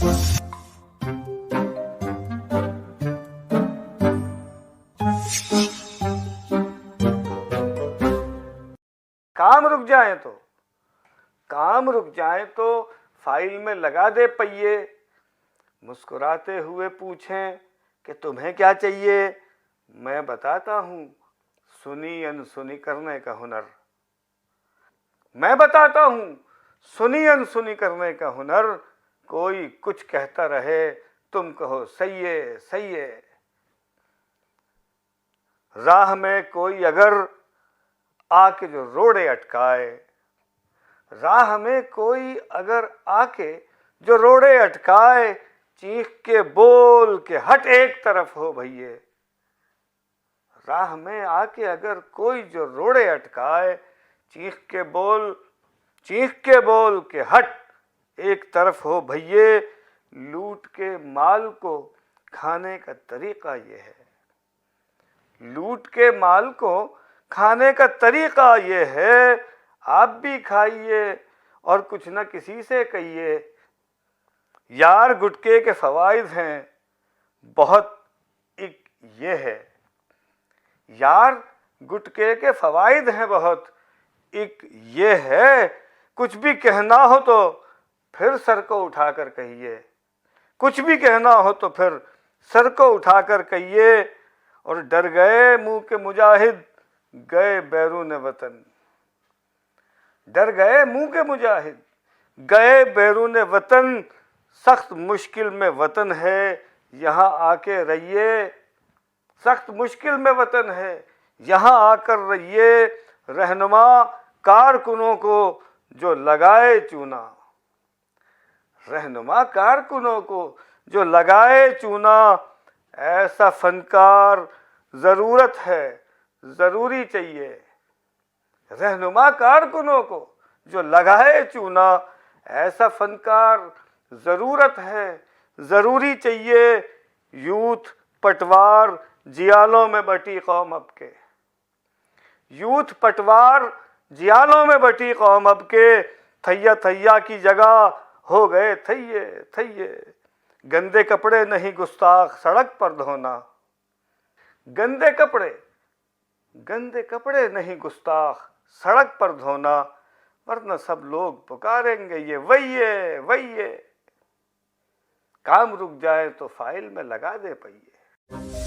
کام رک جائیں تو فائل میں لگا دے پہیے، مسکراتے ہوئے پوچھیں کہ تمہیں کیا چاہیے، میں بتاتا ہوں سنی انسنی کرنے کا ہنر، میں بتاتا ہوں سنی انسنی کرنے کا ہنر، کوئی کچھ کہتا رہے تم کہو صحیح ہے صحیح ہے، راہ میں کوئی اگر آ کے جو روڑے اٹکائے، راہ میں کوئی اگر آ کے جو روڑے اٹکائے، چیخ کے بول کے ہٹ ایک طرف ہو بھئیے، راہ میں آ کے اگر کوئی جو روڑے اٹکائے، چیخ کے بول کے ہٹ ایک طرف ہو بھئیے، لوٹ کے مال کو کھانے کا طریقہ یہ ہے، لوٹ کے مال کو کھانے کا طریقہ یہ ہے، آپ بھی کھائیے اور کچھ نہ کسی سے کہیے، یار گٹکے کے فوائد ہیں بہت، ایک یہ ہے، یار گٹکے کے فوائد ہیں بہت، ایک یہ ہے، کچھ بھی کہنا ہو تو پھر سر کو اٹھا کر کہیے، کچھ بھی کہنا ہو تو پھر سر کو اٹھا کر کہیے، اور ڈر گئے منہ کے مجاہد گئے بیرون وطن، ڈر گئے منہ کے مجاہد گئے بیرون وطن، سخت مشکل میں وطن ہے یہاں آ کے رہیے، سخت مشکل میں وطن ہے یہاں آ کر رہیے، رہنما کارکنوں کو جو لگائے چونا، رہنما کارکنوں کو جو لگائے چونا، ایسا فنکار ضرورت ہے ضروری چاہیے، رہنما کارکنوں کو جو لگائے چونا، ایسا فنکار ضرورت ہے ضروری چاہیے، یوتھ پٹوار جیالوں میں بٹی قوم اب کے، یوتھ پٹوار جیالوں میں بٹی قوم اب کے، تھیا تھیا کی جگہ ہو گئے تھیے تھیے، گندے کپڑے نہیں گستاخ سڑک پر دھونا، گندے کپڑے نہیں گستاخ سڑک پر دھونا، ورنہ سب لوگ پکاریں گے یہ وہیے وہیے، کام رک جائے تو فائل میں لگا دے پہیے۔